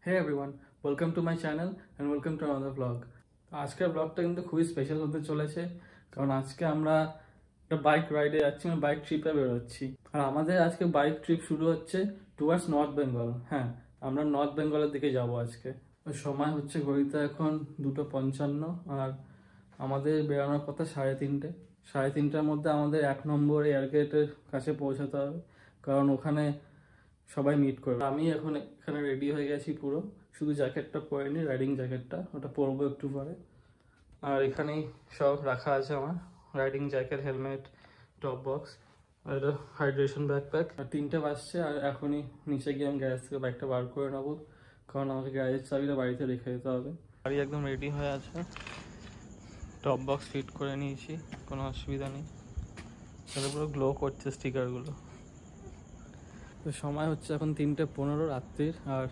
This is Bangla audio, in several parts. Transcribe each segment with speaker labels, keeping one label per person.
Speaker 1: Hey everyone, welcome to my channel and welcome to another vlog. আজকের ব্লগটা কিন্তু খুবই স্পেশাল হতে চলেছে, কারণ আজকে আমরা একটা বাইক রাইডে যাচ্ছি, বাইক ট্রিপে বেরোচ্ছি। আর আমাদের আজকে বাইক ট্রিপ শুরু হচ্ছে টুয়ার্ডস নর্থ বেঙ্গল। হ্যাঁ, আমরা নর্থ বেঙ্গলের দিকে যাব আজকে। সময় হচ্ছে ঘড়িতে এখন 2:55 আর আমাদের বেরোনোর কথা 3:30। 3:30টার মধ্যে আমাদের 1 নম্বর এয়ারগেটের কাছে পৌঁছাতে হবে, কারণ ওখানে সবাই মিট করবে। আমি এখন এখানে রেডি হয়ে গেছি পুরো, শুধু জ্যাকেটটা পরিনি, রাইডিং জ্যাকেটটা, ওটা পরবো একটু পরে। আর এখানেই সব রাখা আছে আমার, riding jacket, helmet, top box আর এটা হাইড্রেশন ব্যাকপ্যাক। আর 3টে বাজছে আর এখনই নিচে গিয়ে আমি গ্যারেজ থেকে বাইকটা বার করে নেবো, কারণ আমাকে গ্যারেজের চাবিটা বাড়িতে রেখে যেতে হবে। গাড়ি একদম রেডি হয়ে আছে, টপ বক্স ফিট করে নিয়েছি, কোনো অসুবিধা নেই। তাহলে পুরো গ্লো করছে স্টিকারগুলো। তো সময় হচ্ছে এখন 3:15 রাত্রির, আর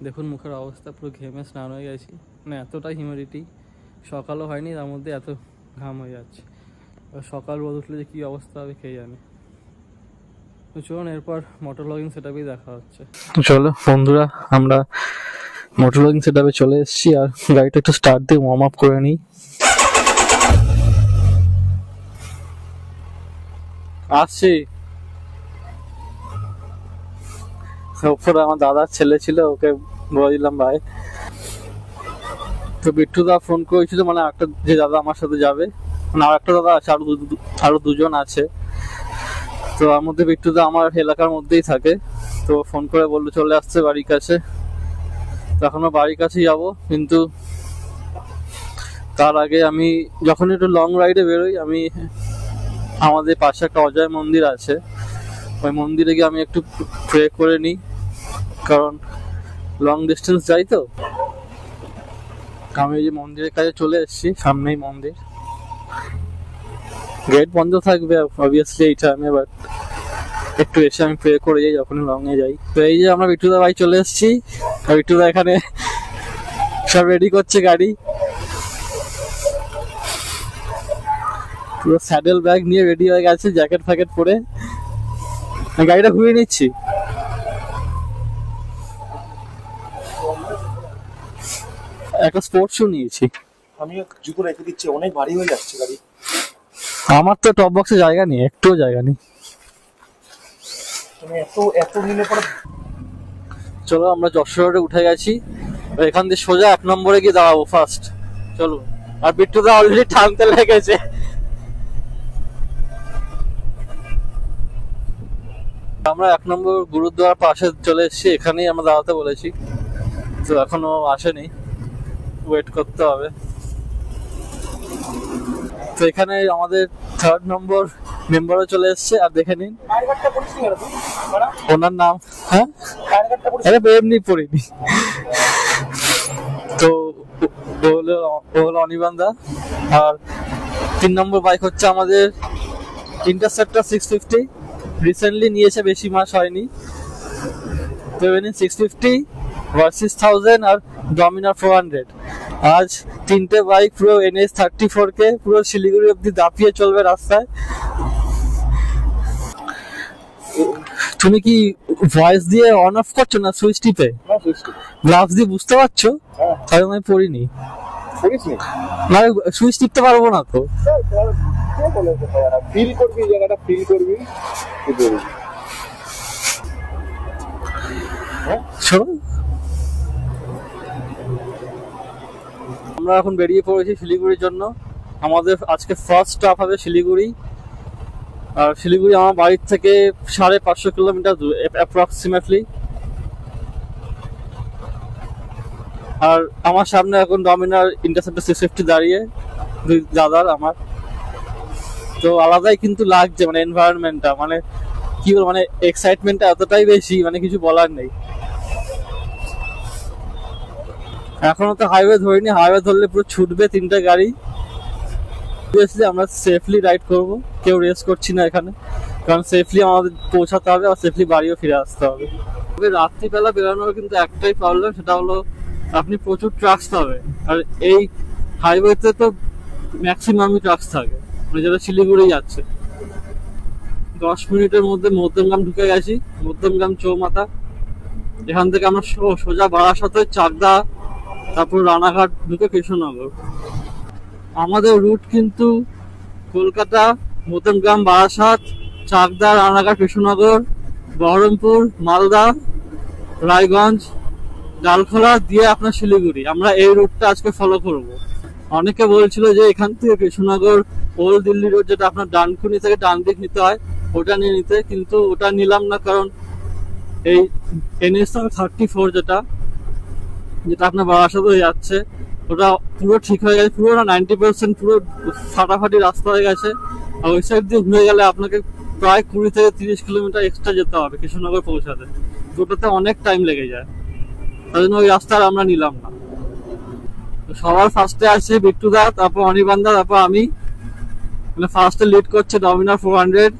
Speaker 1: দেখুন মুখের অবস্থা, পুরো ঘেমে স্নান হয়ে গেছি। মানে এতটা হিউমিডিটি, সকালও হয়নি তার মধ্যে এত ঘাম হয়ে যাচ্ছে। সকাল রোদ উঠলে যে কী অবস্থা হবে কে জানে। তো চলুন এরপর মোটর ব্লগিং সেটআপেই দেখা হচ্ছে। চলো বন্ধুরা, আমরা মোটর ব্লগিং সেটআপে চলে এসেছি, আর গাড়িটা একটু স্টার্ট দিয়ে ওয়ার্ম আপ করে নিই। আসছি। ওপরে আমার দাদার ছেলে ছিল, ওকে বলে দিলাম ভাই। তো বিট্টুদা ফোন করেছিল, মানে একটা যে দাদা আমার সাথে যাবে, মানে আর একটা দাদা আছে, আরো দুজন আছে। তো তার মধ্যে বিট্টুদা আমার এলাকার মধ্যেই থাকে, তো ফোন করে বললো চলে আসছে বাড়ির কাছে। তো এখন বাড়ির কাছেই যাবো, কিন্তু তার আগে আমি যখন একটু লং রাইডে বেরোই, আমি আমাদের পাশে একটা অজয় মন্দির আছে, ওই মন্দিরে গিয়ে আমি একটু প্রে করে নিই, কারণ লং ডিস্টেন্স যাই। তো আমি এই যে মন্দিরের কাছে চলে এসেছি, সামনেই মন্দির, গেট বন্ধ থাকবে অবভিয়াসলি এই টাইমে, বাট একটু এসে আমি প্রে করে যাই যখন লং এ যাই। তো এই যে আমরা বিট্টুদা ভাই চলে এসেছি, আর বিট্টুদা এখানে সব রেডি করছে গাড়ি, পুরো স্যাডেল ব্যাগ নিয়ে রেডি হয়ে গেছে, জ্যাকেট ফ্যাকেট পরে। গাড়িটা ঘুরিয়ে নিচ্ছি। একটা স্পোর্টস শু নিয়েছি,
Speaker 2: আমি জুতো রেখে দিচ্ছি, অনেক ভারী হয়ে যাচ্ছে গাড়ি।
Speaker 1: আমার তো টপ বক্সে জায়গা নেই, একটুও জায়গা নেই।
Speaker 2: তুমি এত নিলে পরে।
Speaker 1: চলো আমরা যশোর রোডে উঠে গেছি, এখান দিয়ে সোজা 1 নম্বরে গিয়ে দাঁড়াবো ফার্স্ট। চলো। আর বিট্টুদা অলরেডি টানতে লেগেছে। আমরা 1 নম্বর গুরুদ্বার পাশে চলে এসেছি, এখানেই আমরা দাঁড়াতে বলেছি। তো এখনো আসেনি, ওয়েট করতে হবে। তো এখানে আমাদের 3rd নম্বর মেম্বারও চলে এসছে, আর দেখে নিন ওনার নাম। হ্যাঁ, এমনি পড়িনি। তো ও হলো অনির্বাণদা। আর 3 নম্বর বাইক হচ্ছে আমাদের ইন্টারসেপ্টর 650, রিসেন্টলি নিয়েছে, বেশি মাস হয়নি। তো 650 ভার্সেস 1000 আর ডমিনার 400। আজ 3টে বাইক পুরো NH34 কে পুরো শিলিগুড়ি অব্দি দাপিয়ে চলবে রাস্তায়। তুমি কি ভয়েস দিয়ে অন অফ করছো না সুইচ টিপে? গ্লাভস দিয়ে বুঝতে পারছো? তাই আমি পড়িনি, না সুইচ টিপতে পারবো না তো।
Speaker 2: ফিল করবি জায়গাটা, ফিল করবি।
Speaker 1: শোনো, আমরা এখন বেরিয়ে পড়েছি শিলিগুড়ির জন্য। আমাদের আজকে ফার্স্ট স্টপ হবে শিলিগুড়ি। আর শিলিগুড়ি আমার বাড়ির থেকে 550 কিলোমিটার দূর অ্যাপ্রক্সিমেটলি। আর আমার সামনে এখন ডমিনার ইন্টারসেপ্টর 650 দাঁড়িয়ে, দুই দাদার আমার। তো আলাদাই কিন্তু লাগছে, মানে এনভায়রনমেন্টটা, মানে কি বল, মানে এক্সাইটমেন্টটা এতটাই বেশি, মানে কিছু বলার নেই। এখনো তো হাইওয়ে ধরিনি, হাইওয়ে ধরলে পুরো ছুটবে 3টে গাড়ি। আমরা সেফলি রাইড করব, কেউ রেস করছি না এখানে, কারণ সেফলি আমাদের পৌঁছাতে হবে আর সেফলি বাড়িও ফিরে আসতে হবে। তবে রাত্রিবেলা বেরোনোর কিন্তু একটাই প্রবলেম, সেটা হলো আপনি প্রচুর ট্রাক্স পাবেন। আর এই হাইওয়েতে তো ম্যাক্সিমামই ট্রাক্স থাকে, মানে যেটা শিলিগুড়ি যাচ্ছে। 10 মিনিটের মধ্যে মধ্যমগ্রাম ঢুকে গেছি, মধ্যমগ্রাম চৌমাথা।
Speaker 3: এখান থেকে আমরা সোজা বারাসাতে, চাকদা, তারপর রানাঘাট ঢুকে কৃষ্ণনগর। আমাদের রুট কিন্তু কলকাতা, মধ্যমগ্রাম, বারাসাত, চাকদা, রানাঘাট, কৃষ্ণনগর, বহরমপুর, মালদা, রায়গঞ্জ, ডালখোলা দিয়ে আপনার শিলিগুড়ি। আমরা এই রুটটা আজকে ফলো করব। অনেকে বলছিল যে এখান থেকে কৃষ্ণনগর ওল্ড দিল্লি রোড, যেটা আপনার ডানকুনি থেকে ডান দিক নিতে হয়, ওটা নিয়ে নিতে, কিন্তু ওটা নিলাম না, কারণ এই NH-34 যেটা আপনার বারাসাত হয়ে যাচ্ছে, ওটা পুরো ঠিক হয়ে গেছে, পুরো না 90% পুরো ফাটাফাটি রাস্তা হয়ে গেছে। আর ওই সাইড দিয়ে ঘুরে গেলে আপনাকে প্রায় 20 থেকে 30 কিলোমিটার এক্সট্রা যেতে হবে কৃষ্ণনগর পৌঁছাতে। দুটোতে অনেক টাইম লেগে যায়, তাই জন্য ওই রাস্তা আমরা নিলাম না। সবার ফার্স্টে আছে বিট্টুদা, তারপর অনির্বাণদা, তারপর আমি। মানে ফার্স্টে লিড করছে ডমিনার 400,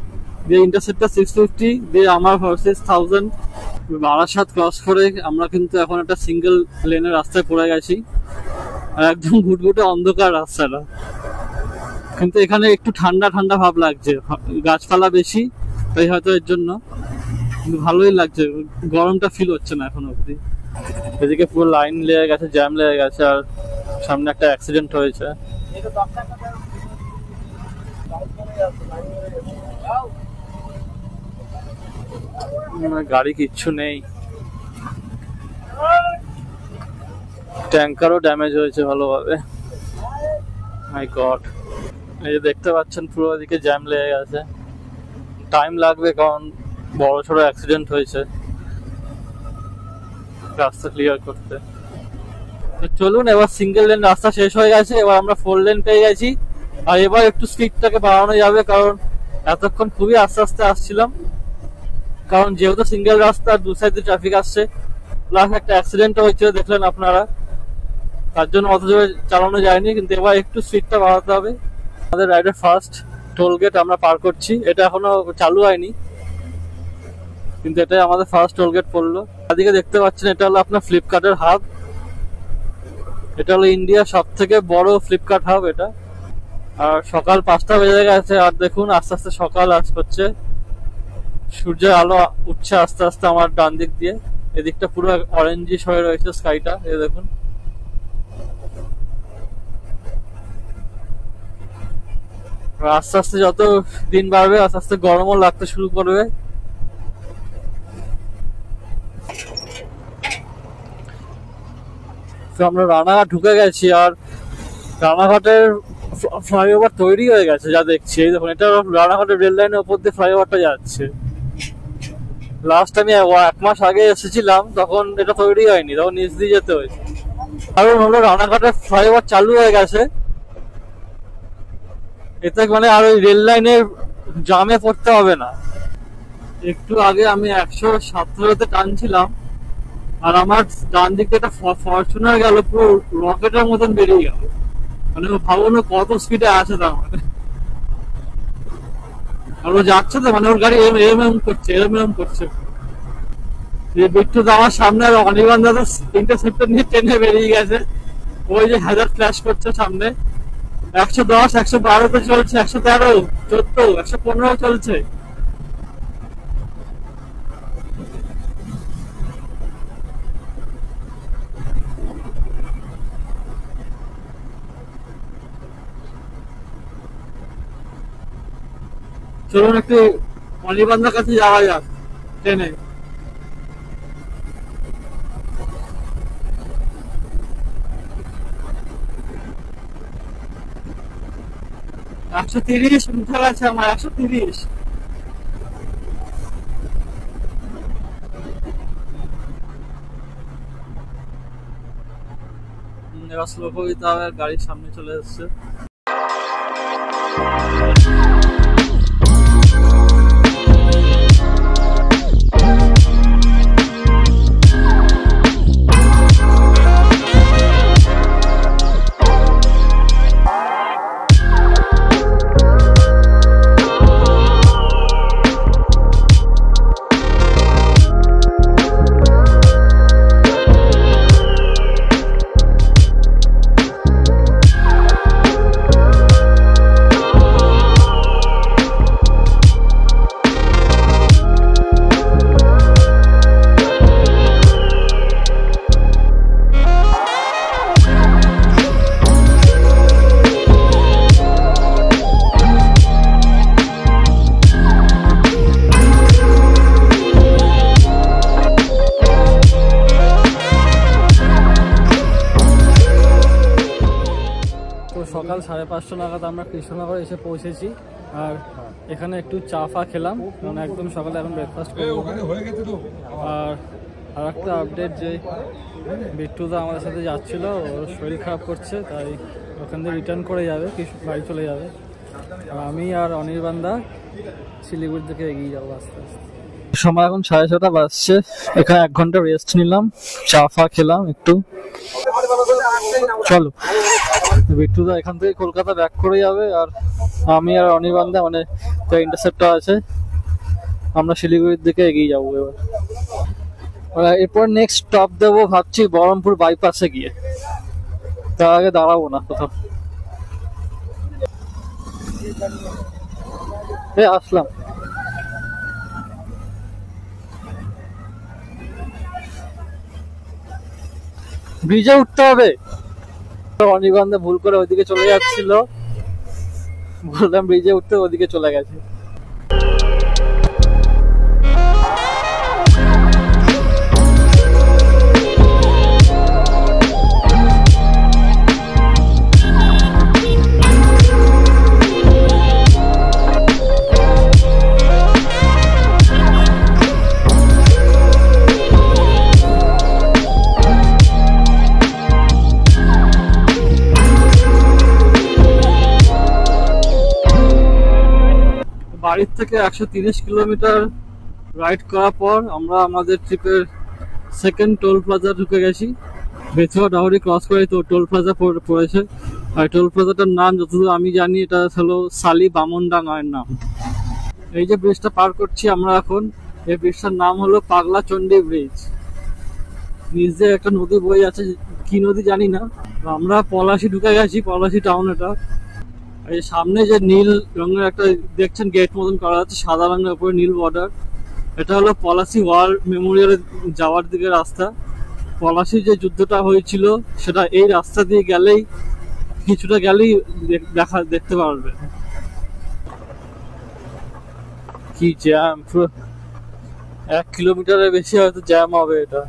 Speaker 3: দিয়ে ইন্টারসেপ্টার 650, দিয়ে আমার ভার্সেস 1000। বারাসাত ক্রস করে আমরা কিন্তু এখন একটা সিঙ্গেল লেনের রাস্তায় পড়ে গেছি, আর একদম ঘুটঘুটে অন্ধকার রাস্তাটা। কিন্তু এখানে একটু ঠান্ডা ঠান্ডা ভাব লাগছে, গাছপালা বেশি, তাই হয়তো এর জন্য কিন্তু ভালোই লাগছে, গরমটা ফিল হচ্ছে না এখন অবধি। এদিকে পুরো লাইন লেগে গেছে, জ্যাম লেগে গেছে, আর সামনে একটা অ্যাক্সিডেন্ট হয়েছে। গাড়ি কিচ্ছু নেই, ট্যাঙ্কারও ড্যামেজ হয়েছে ভালোভাবে। মাই গড, এই যে দেখতে পাচ্ছেন পুরো এদিকে জ্যাম লেগে গেছে। টাইম লাগবে, কারণ বড় সড়ো অ্যাক্সিডেন্ট হয়েছে রাস্তা ক্লিয়ার করতে। চলুন, এবার সিঙ্গেল লেন রাস্তা শেষ হয়ে গেছে, এবার আমরা 4 লেন পেয়ে গেছি। আর এবার একটু স্পিডটাকে বাড়ানো যাবে, কারণ এতক্ষণ খুবই আস্তে আস্তে আসছিলাম, কারণ যেহেতু সিঙ্গেল রাস্তা, দু সাইডে ট্রাফিক আসছে, প্লাস একটা অ্যাক্সিডেন্টও হয়েছিল দেখলেন আপনারা, তার জন্য অত জোরে চালানো যায়নি। কিন্তু এবার একটু স্পিডটা বাড়াতে হবে। আমাদের রাইডের ফার্স্ট টোল গেট আমরা পার করছি, এটা এখনো চালু হয়নি, কিন্তু এটাই আমাদের ফার্স্ট টোল গেট পড়লো। এদিকে দেখতে পাচ্ছেন, এটা হলো আপনার ফ্লিপকার্টের হাব। এটা হলো ইন্ডিয়ার সব থেকে বড় ফ্লিপকার্ট হাব এটা। আর সকাল 5টা বেজে গেছে, আর দেখুন আস্তে আস্তে সকাল হচ্ছে, সূর্যের আলো উঠছে আস্তে আস্তে আমার ডান দিক দিয়ে। এদিকটা পুরো অরেঞ্জিশ হয়ে রয়েছে স্কাইটা, এই দেখুন। আস্তে আস্তে যত দিন বাড়বে, আস্তে আস্তে গরমও লাগতে শুরু করবে। আমরা রানাঘাট ঢুকে গেছি, আর রানাঘাটের ফ্লাইওভার তৈরি হয়ে গেছে যা দেখছি। এই দেখুন, এটা রানাঘাটের রেল লাইনের উপর দিয়ে ফ্লাইওভারটা যাচ্ছে। লাস্ট আমি 1 মাস আগে এসেছিলাম, তখন এটা তৈরি হয়নি, তখন নিচ দিয়ে যেতে হয়েছে। কারণ হলো রানাঘাটের ফ্লাইওভার চালু হয়ে গেছে, এতে মানে আর ওই রেল লাইনের জামে পড়তে হবে না। একটু আগে আমি 117তে টানছিলাম, আর আমার ডান দিকে একটা ফরচুনার গেল, পুরো রকেটের মতন বেরিয়ে গেল। মানে ভাবুন কত স্পিডে আছে তার মানে। আর ও যাচ্ছে তো, মানে ওর গাড়ি এরম করছে। বিট্টু আমার সামনে, আর অনির্বাণ দাদা ইন্টারসেপ্টর নিয়ে ট্রেনে বেরিয়ে গেছে। ওই যে হাজার ফ্ল্যাশ করছে সামনে। 110, 112তে চলছে, 113, 14, 115 চলছে। চলুন একটু অনির্বাণদার কাছে যাওয়া যাক ট্রেনে। 130 উঠে গেছে আমার, 130। এবার স্লো করে দিতে হবে, গাড়ির সামনে চলে এসছে।
Speaker 1: সকাল 5:30 নাগাদ আমরা কৃষ্ণনগর এসে পৌঁছেছি। আর এখানে একটু চা ফা খেলাম, কারণ একদম সকালে এখন ব্রেকফাস্ট করবো। আর একটা আপডেট যে বিট্টুদা আমাদের সাথে যাচ্ছিলো, ওর শরীর খারাপ করছে, তাই ওখান থেকে রিটার্ন করে যাবে, বাড়ি চলে যাবে। আর আমি আর অনির্বাণদা শিলিগুড়ির দিকে এগিয়ে যাবো আস্তে আস্তে। সময় এখন 6:30 বাজছে। এখানে 1 ঘন্টা রেস্ট নিলাম, চা ফা খেলাম একটু। চলো, বিট্টুদা এখান থেকে কলকাতা ব্যাক করে যাবে, আর আমি আর অনির্বাণদা মানে ইন্টারসেপ্টর আছে, আমরা শিলিগুড়ির দিকে এগিয়ে যাবো এবার। এরপর নেক্সট স্টপ দেবো ভাবছি বহরমপুর বাইপাসে গিয়ে, তার আগে দাঁড়াবো না কোথাও। আসলাম। ব্রিজে উঠতে হবে। অনির্বাণদা ভুল করে ওইদিকে চলে যাচ্ছিল, বললাম ব্রিজে উঠতে, ওদিকে চলে গেছে। বাড়ির থেকে 130 কিলোমিটার রাইড করার পর আমরা আমাদের ট্রিপের সেকেন্ড টোল প্লাজা ঢুকে গেছি। বেথুয়া ডাহুরি ক্রস করে তো টোল প্লাজা পড়েছে। আর টোল প্লাজাটার নাম যতদূর আমি জানি এটা হলো সালি বামনডাঙ্গার নাম। এই যে ব্রিজটা পার করছি আমরা এখন, এই ব্রিজটার নাম হলো পাগলা চন্ডী ব্রিজ। নিচে একটা নদী বয়ে আছে, কি নদী জানি না। আমরা পলাশি ঢুকে গেছি, পলাশি টাউন এটা। এই সামনে যে নীল রঙের একটা দেখছেন গেট মতন করা আছে, সাদা রঙের উপরে নীল বর্ডার, এটা হলো পলাশি ওয়ার মেমোরিয়ালে যাওয়ার দিকে রাস্তা। পলাশি যে যুদ্ধটা হয়েছিল সেটা এই রাস্তা দিয়ে গেলেই, কিছুটা গেলেই দেখতে পারবে। কি জ্যাম, পুরো 1 কিলোমিটারের বেশি হয়তো জ্যাম হবে এটা।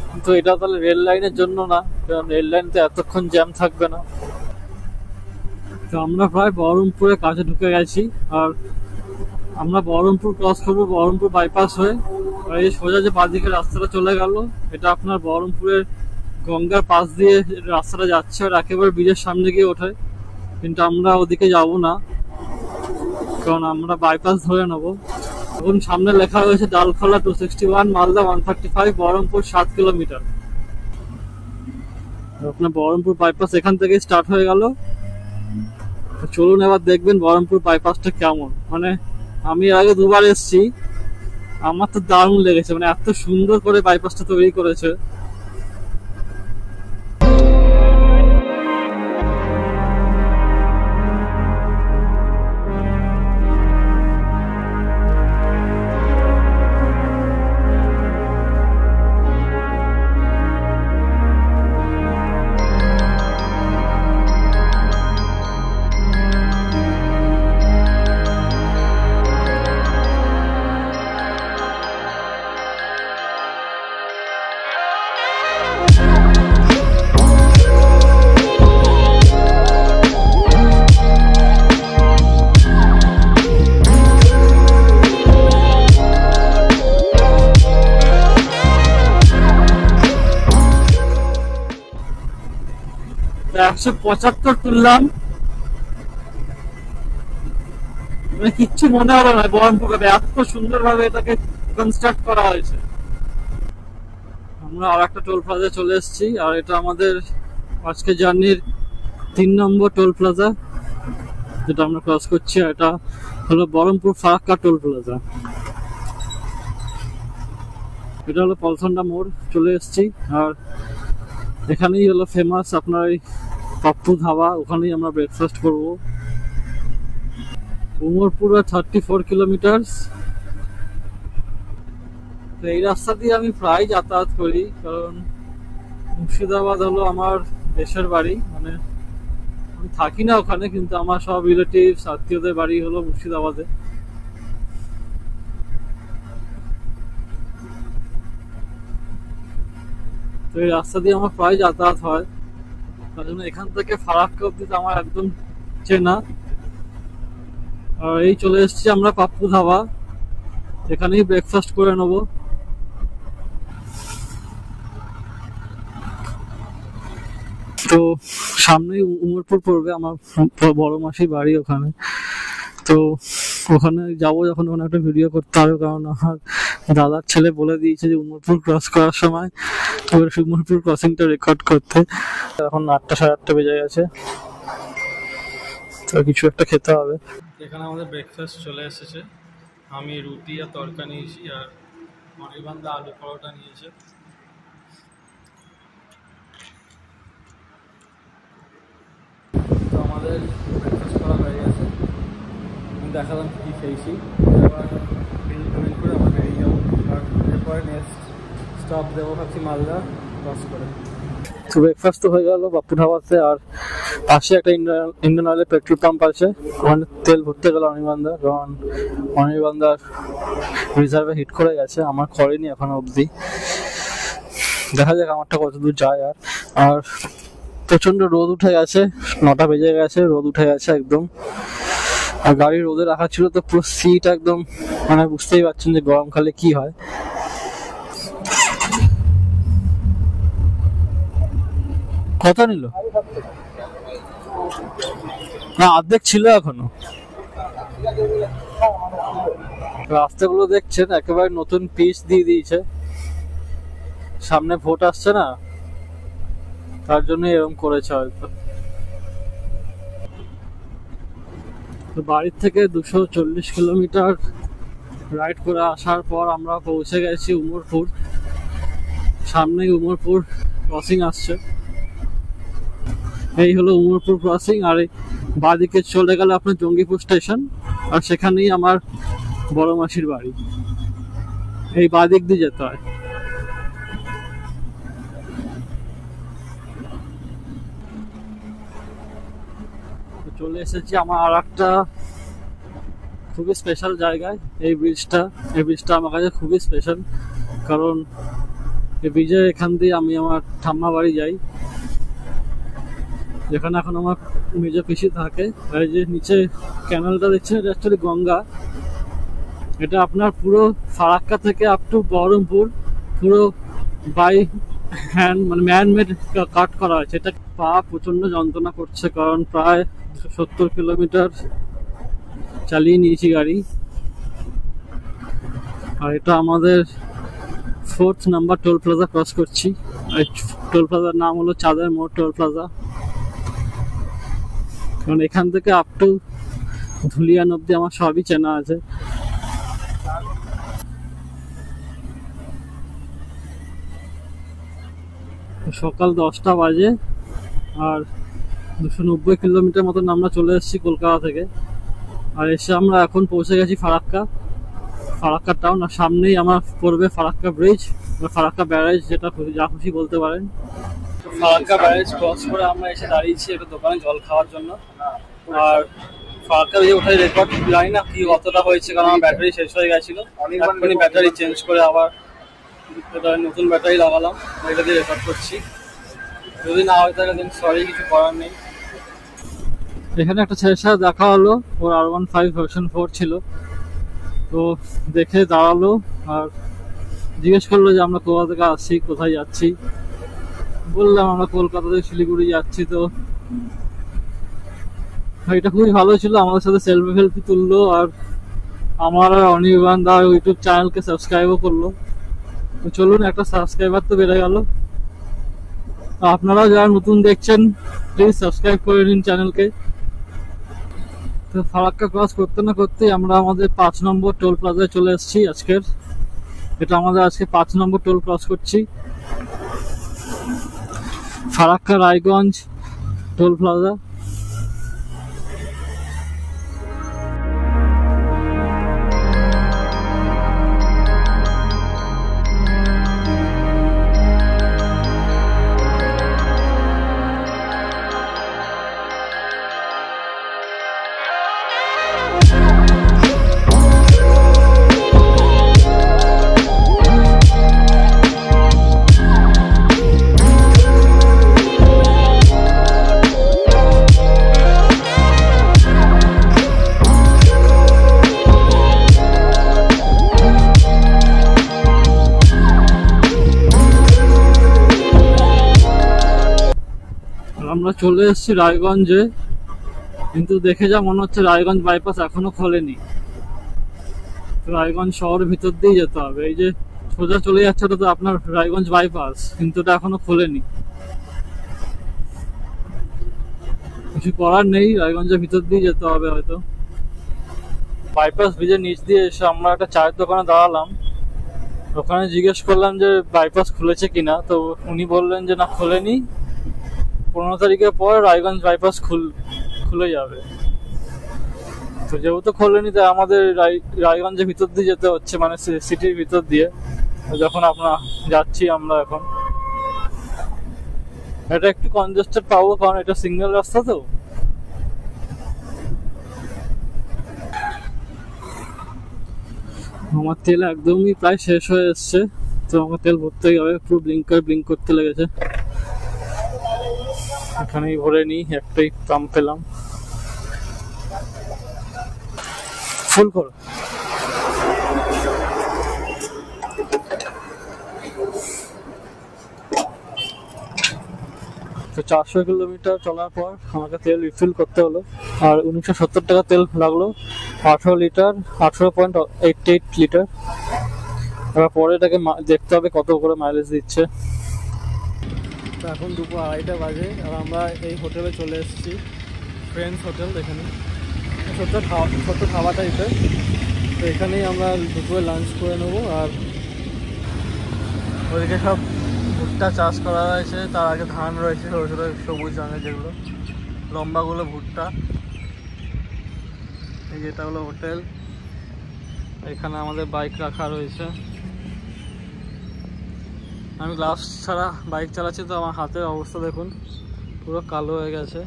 Speaker 1: কিন্তু এটা তাহলে রেল লাইনের জন্য না, কারণ রেল লাইন তো এতক্ষণ জ্যাম থাকবে না। তো আমরা প্রায় বহরমপুরের কাছে ঢুকে গেছি, আর আমরা বহরমপুর ক্রস করবো বহরমপুর বাইপাস হয়ে। আর এই সোজা যে বাঁদিকে রাস্তাটা চলে গেল, এটা আপনার বহরমপুরের গঙ্গার পাশ দিয়ে রাস্তাটা যাচ্ছে, আর একেবারে ব্রিজের সামনে গিয়ে ওঠে। কিন্তু আমরা ওদিকে যাব না, কারণ আমরা বাইপাস ধরে নেবো। এখন সামনে লেখা হয়েছে ডালখোলা 261, মালদা 135, বহরমপুর 7 কিলোমিটার। আপনার বহরমপুর বাইপাস এখান থেকে স্টার্ট হয়ে গেল। চলুন এবার দেখবেন বহরমপুর বাইপাসটা কেমন। মানে আমি আগে 2বার এসেছি, আমার তো দারুণ লেগেছে, মানে এত সুন্দর করে বাইপাসটা তৈরি করেছে। একশো 75 তুললাম, মানে কিচ্ছু মনে হলো না বহরমপুর এত সুন্দর ভাবে এটাকে কনস্ট্রাক্ট করা হয়েছে। আমরা আর একটা টোল প্লাজা চলে এসেছি, আর এটা আমাদের আজকে জার্নির 3 নম্বর টোল প্লাজা যেটা আমরা ক্রস করছি। এটা হলো বহরমপুর ফারাক্কা টোল প্লাজা। এটা হলো পলসন্ডা মোড় চলে এসেছি, আর এখানেই হলো ফেমাস আপনার পাপ্পু ধাবা, ওখানেই আমরা ব্রেকফাস্ট করবো। উমরপুর 34 কিলোমিটার। এই রাস্তা দিয়ে আমি প্রায় যাতায়াত করি, কারণ মুর্শিদাবাদ হলো আমার দেশের বাড়ি। মানে আমি থাকি না ওখানে, কিন্তু আমার সব রিলেটিভস আত্মীয়দের বাড়ি হলো মুর্শিদাবাদে। তো এই রাস্তা দিয়ে আমার প্রায় যাতায়াত হয়।
Speaker 3: তার জন্য এখান থেকে ফারাক্কা অব্দি তো আমার একদম চেনা। আর এই চলে এসেছি আমরা পাপ্পু ধাবা, এখানেই ব্রেকফাস্ট করে নেবো। তো সামনেই উমরপুর পড়বে, আমার বড় মাসির বাড়ি ওখানে। তো ওখানে যাবো যখন, ওখানে একটা ভিডিও করতে হবে, কারণ আমার দাদার ছেলে বলে দিয়েছে যে উমরপুর ক্রস করার সময় উমরপুর ক্রসিংটা রেকর্ড করতে। এখন 8টা 8:30 বেজে গেছে, তো কিছু একটা খেতে হবে।
Speaker 1: এখানে আমাদের ব্রেকফাস্ট চলে এসেছে। আমি রুটি আর তরকা নিয়েছি, আর মনিবান্ধা আলু পরোটা নিয়েছে। তো আমাদের ব্রেকফাস্ট করা হয়ে গেছে, আমি দেখালাম কী খেয়েছি। এবার বিল পেমেন্ট করে আমরা বেরিয়ে যাবো, আর এরপরে নেক্সট স্টপ দেবো ভাবছি মালদা ক্রস করে।
Speaker 3: তো ব্রেকফাস্ট তো হয়ে গেল বাপ্পু ধাবাতে, আর পাশে একটা ইন্ডিয়ান অয়েলের পেট্রোল পাম্প আছে, ওখানে তেল ভরতে গেল অনির্বাণদার, কারণ অনির্বাণদার রিজার্ভে হিট করে গেছে, আমার করেনি এখনো অবধি। দেখা যাক আমারটা কত দূর যায়। আর প্রচন্ড রোদ উঠে গেছে, 9টা বেজে গেছে, রোদ উঠে গেছে একদম। আর গাড়ি রোদে রাখা ছিল তো পুরো সিট একদম, মানে বুঝতেই পারছেন যে গরমকালে কি হয়। কত নিল না, অর্ধেক ছিল এখনো। রাস্তাগুলো দেখছেন একেবারে নতুন পিচ দিয়ে দিয়েছে, সামনে ভোট আসছে না, তার জন্য এরকম করেছে হয়তো। তো বাড়ির থেকে 240 কিলোমিটার রাইড করে আসার পর আমরা পৌঁছে গেছি উমরপুর। সামনেই উমরপুর ক্রসিং আসছে, এই হলো উমরপুর ক্রসিং। আর এই বাঁদিকে চলে গেলে আপনার জঙ্গিপুর স্টেশন, আর সেখানেই আমার বড় মাসির বাড়ি। এই বাঁদিক দিয়ে যেতে হয়। চলে এসেছি আমার আর একটা খুবই স্পেশাল জায়গায়। এই ব্রিজটা আমার কাছে খুবই স্পেশাল, কারণ এই ব্রিজের এখান দিয়ে আমি আমার ঠাম্মা বাড়ি যাই, যেখানে এখন আমার মেজ পিসি থাকে। আর এই যে নিচে ক্যানেলটা দেখছেন, এটা অ্যাকচুয়ালি গঙ্গা। এটা আপনার পুরো ফারাক্কা থেকে আপ টু বহরমপুর পুরো বাই হ্যান্ড, মানে ম্যান মেড কাট করা হয়েছে। এটা পা প্রচন্ড যন্ত্রণা করছে, কারণ প্রায় 270 কিলোমিটার চালিয়ে নিয়েছি গাড়ি। আর এটা আমাদের 4th number toll plaza cross করছি। আর টোল প্লাজার নাম হলো চাঁদের মোড় টোল প্লাজা, কারণ এখান থেকে আপ টু ধুলিয়ান অব্দি আমার সবই চেনা আছে। সকাল 10টা বাজে, আর 290 কিলোমিটার মতন আমরা চলে এসেছি কলকাতা থেকে। আর এসে আমরা এখন পৌঁছে গেছি ফারাক্কা টাউন। আর সামনেই আমার পড়বে ফারাক্কা ব্রিজ বা ফারাক্কা ব্যারেজ, যেটা যা খুশি বলতে পারেন। ফারাক্কা ব্যারেজ ক্রস করে আমরা এসে দাঁড়িয়েছি একটা দোকানে জল খাওয়ার জন্য। আর ফারাক্কা ব্রিজে ওঠাই রেকর্ড জানি না কি কতটা হয়েছে, কারণ আমার ব্যাটারি শেষ হয়ে গেছিলো। এখনই ব্যাটারি চেঞ্জ করে আবার নতুন ব্যাটারি লাগালাম, এটা দিয়ে রেকর্ড করছি। যদি না হয়ে থাকে দেন সরি, কিছু করার নেই। এখানে একটা ছেলের সাথে দেখা হলো, ওর R15 ভার্সন 4 ছিল। তো দেখে দাঁড়ালো আর জিজ্ঞেস করলো যে আমরা কোথা থেকে আসছি, কোথায় যাচ্ছি। বললাম আমরা কলকাতা থেকে শিলিগুড়ি যাচ্ছি। তো এটা খুবই ভালো ছিল, আমাদের সাথে সেলফি তুললো, আর আমার আর অনির্বাণ দা ইউটিউব চ্যানেলকে সাবস্ক্রাইবও করলো। তো চলুন, একটা সাবস্ক্রাইবার তো বেড়ে গেল। আপনারাও যারা নতুন দেখছেন প্লিজ সাবস্ক্রাইব করে নিন চ্যানেলকে। তো ফারাক্কা ক্রস করতে না করতেই আমরা আমাদের 5 নম্বর টোল প্লাজায় চলে এসেছি আজকের। এটা আমাদের আজকে 5 নম্বর টোল ক্রস করছি, ফারাক্কা রায়গঞ্জ টোল প্লাজা। আমরা চলে এসেছি রায়গঞ্জে, কিন্তু দেখে যা মনে হচ্ছে রায়গঞ্জ বাইপাস এখনো খোলেনি। রায়গঞ্জ শহরের ভিতর দিয়ে যেতে হবে। এই যে সোজা চলে যাচ্ছে ওটা তো আপনার রায়গঞ্জ বাইপাস, কিন্তু ওটা এখনো খোলেনি। কিছু করার নেই, রায়গঞ্জের ভিতর দিয়ে যেতে হবে হয়তো। বাইপাস ব্রিজের নিচ দিয়ে এসে আমরা একটা চায়ের দোকানে দাঁড়ালাম। ওখানে জিজ্ঞেস করলাম যে বাইপাস খুলেছে কিনা, তো উনি বললেন যে না খোলেনি, 15 তারিখের পর রায়গঞ্জ বাইপাস খুলে যাবে। তো যেহেতু খোলেনি তাই আমাদের রায়গঞ্জের ভিতর দিয়ে যেতে হচ্ছে, মানে সিটির ভিতর দিয়ে। যখন আমরা যাচ্ছি আমরা এখন, এটা একটু কনজেস্টেড পাবো কারণ এটা সিঙ্গেল রাস্তা তো। আমার তেল একদমই প্রায় শেষ হয়ে এসছে, তো আমার তেল ভরতেই হবে। পুরো ব্লিঙ্ক করতে লেগেছে। এখানেই ভরে নিই, একটাই পাম্প পেলাম। ফুল করো। তো 400 কিলোমিটার চলার পর আমাকে তেল রিফিল করতে হলো, আর 1970 টাকা তেল লাগলো। 18 লিটার, 18.88 লিটার। এবার পরে এটাকে দেখতে হবে কত করে মাইলেজ দিচ্ছে। তো এখন দুপুর 2:30 বাজে, আর আমরা এই হোটেলে চলে এসেছি, ফ্রেন্ডস হোটেল। এখানে ছোট্ট খাওয়া টাইপের। তো এখানেই আমরা দুপুরে লাঞ্চ করে নেবো। আর ওদিকে সব ভুট্টা চাষ করা হয়েছে, তার আগে ধান রয়েছে ছোটো ছোটো সবুজ রঙের, যেগুলো লম্বাগুলো ভুট্টা। এই যেটা হলো হোটেল। এখানে আমাদের বাইক রাখা রয়েছে। আমি গ্লাভস ছাড়া বাইক চালাচ্ছি, তো আমার হাতের অবস্থা দেখুন, পুরো কালো হয়ে গেছে।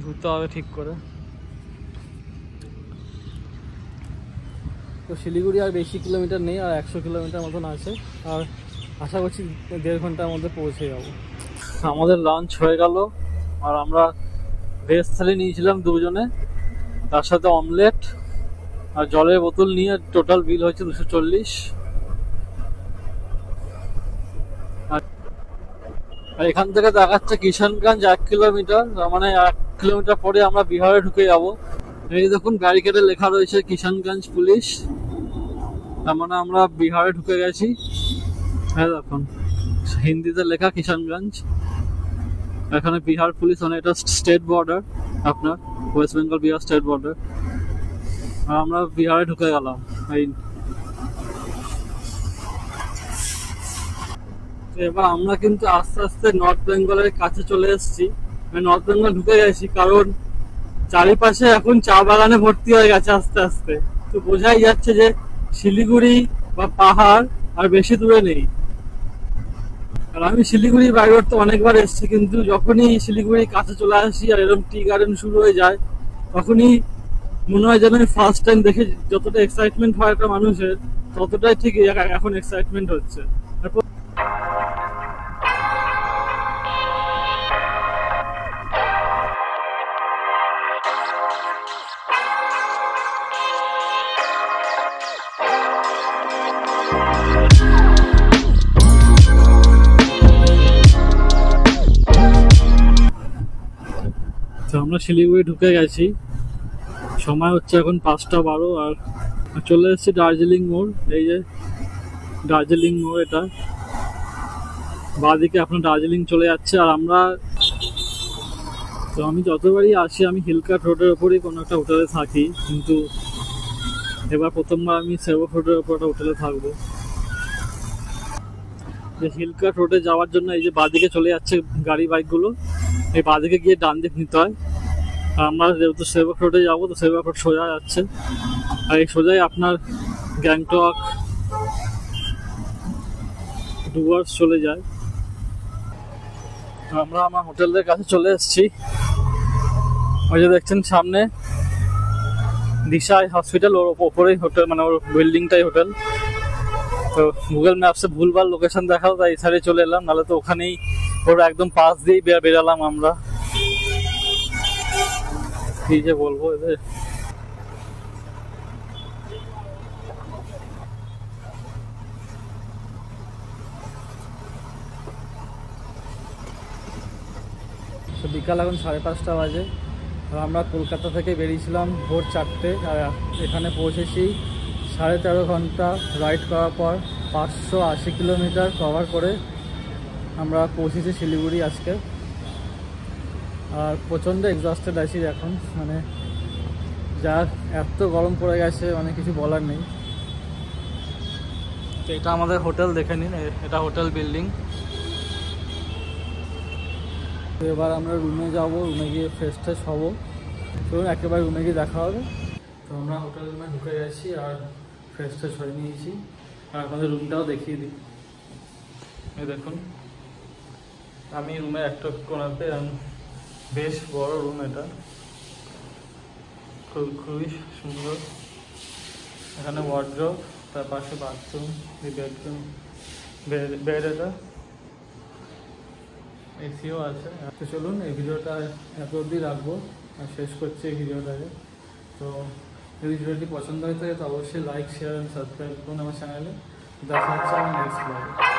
Speaker 3: ধুতে হবে ঠিক করে। তো শিলিগুড়ি আর বেশি কিলোমিটার নেই, আর 100 কিলোমিটার মতন আছে। আর আশা করছি 1.5 ঘন্টার মধ্যে পৌঁছে যাবো। আমাদের লাঞ্চ হয়ে গেল, আর আমরা ভেজ থালি নিয়েছিলাম দুজনে, তার সাথে অমলেট আর জলের বোতল নিয়ে টোটাল বিল হয়েছে 240। আর এখান থেকে দেখাচ্ছে কিষানগঞ্জ 1 কিলোমিটার, মানে 1 কিলোমিটার পরে আমরা বিহারে ঢুকে যাব। এই দেখুন ব্যারিকেডে লেখা রয়েছে কিষানগঞ্জ পুলিশ, তার মানে আমরা বিহারে ঢুকে গেছি। হ্যাঁ দেখুন হিন্দিতে লেখা কিষানগঞ্জ। এখানে বিহার পুলিশ, মানে এটা স্টেট বর্ডার, আপনার ওয়েস্ট বেঙ্গল বিহার স্টেট বর্ডার। আর আমরা বিহারে ঢুকে গেলাম। এবার আমরা কিন্তু আস্তে আস্তে নর্থ বেঙ্গলের কাছে চলে এসেছি, নর্থ বেঙ্গল ঢুকে গেছি, কারণ চারিপাশে এখন চা বাগানে ভর্তি হয়ে গেছে আস্তে আস্তে। তো বোঝাই যাচ্ছে যে শিলিগুড়ি বা পাহাড় আর বেশি দূরে নেই। আর আমি শিলিগুড়ি বাই রোড তো অনেকবার এসেছি, কিন্তু যখনই শিলিগুড়ি কাছে চলে আসি আর এরকম টি গার্ডেন শুরু হয়ে যায়, তখনই মনে হয় যেন আমি ফার্স্ট টাইম দেখে যতটা এক্সাইটমেন্ট হয় একটা মানুষের, ততটাই ঠিক এখন এক্সাইটমেন্ট হচ্ছে। তো আমরা শিলিগুড়ি ঢুকে গেছি, সময় হচ্ছে এখন 5:12, আর চলে এসেছি দার্জিলিং মোড়। এই যে দার্জিলিং মোড়, এটা বাঁদিকে আপনার দার্জিলিং চলে যাচ্ছে। আর আমরা তো আমি যতবারই আসি আমি হিলকাট রোডের ওপরই কোনো একটা হোটেলে থাকি, কিন্তু এবার প্রথমবার আমি সেবক রোডের ওপর একটা হোটেলে থাকবো। যে হিলকাট রোডে যাওয়ার জন্য এই যে বাঁদিকে চলে যাচ্ছে গাড়ি বাইকগুলো, এই বাঁদিকে গিয়ে ডান দিক নিতে হয়। আর আমরা যেহেতু সেবক রোডে যাবো, তো সেবক রোড সোজা যাচ্ছে, আর এই সোজাই আপনার গ্যাংটক ডুয়ার্স চলে যায়। আমরা আমার হোটেলের কাছে চলে এসেছি। ওই যে দেখছেন সামনে দিশা হসপিটাল, ওর ওপরেই হোটেল, মানে ওর বিল্ডিংটাই হোটেল। তো গুগল ম্যাপসে ভুলভাল লোকেশন দেখাও, তাই এই সাইডে চলে এলাম, নাহলে তো ওখানেই ওর একদম পাশ দিয়েই বেরালাম আমরা। কি যে বলবো এদের।
Speaker 1: তো বিকাল এখন 5:30 বাজে। আর আমরা কলকাতা থেকে বেরিয়েছিলাম ভোর 4টে, আর এখানে পৌঁছেছি 13.5 ঘন্টা রাইড করার পর 580 কিলোমিটার কভার করে আমরা পৌঁছেছি শিলিগুড়ি আজকে। আর প্রচণ্ড এক্সস্টেড আছি এখন, মানে যা এত গরম পড়ে গেছে, মানে কিছু বলার নেই। তো এটা আমাদের হোটেল, দেখে নিন, এটা হোটেল বিল্ডিং। তো এবার আমরা রুমে যাব, রুমে গিয়ে ফ্রেশ ট্রেশ হবো। চলুন একেবারে রুমে গিয়ে দেখা হবে। তো আমরা হোটেল রুমে ঢুকে গেছি আর ফ্রেশ ট্রেশ হয়ে নিয়েছি। আর আপনাদের রুমটাও দেখিয়ে দিই। এই দেখুন, আমি রুমে একটা কোনাতে, বেশ বড় রুম এটা, খুবই সুন্দর। এখানে ওয়ার্ড্রোব, তার পাশে বাথরুম, বেডরুম, বেড, এটা এসিও আছে। তো চলুন এই ভিডিওটা এত অবধি রাখবো আর শেষ করছি এই ভিডিওটাকে। তো যদি ভিডিওটি পছন্দ হয়ে থাকে তো অবশ্যই লাইক, শেয়ার অ্যান্ড সাবস্ক্রাইব করুন আমার চ্যানেলে। দেখা হচ্ছে আমার নেক্সট ব্লগে।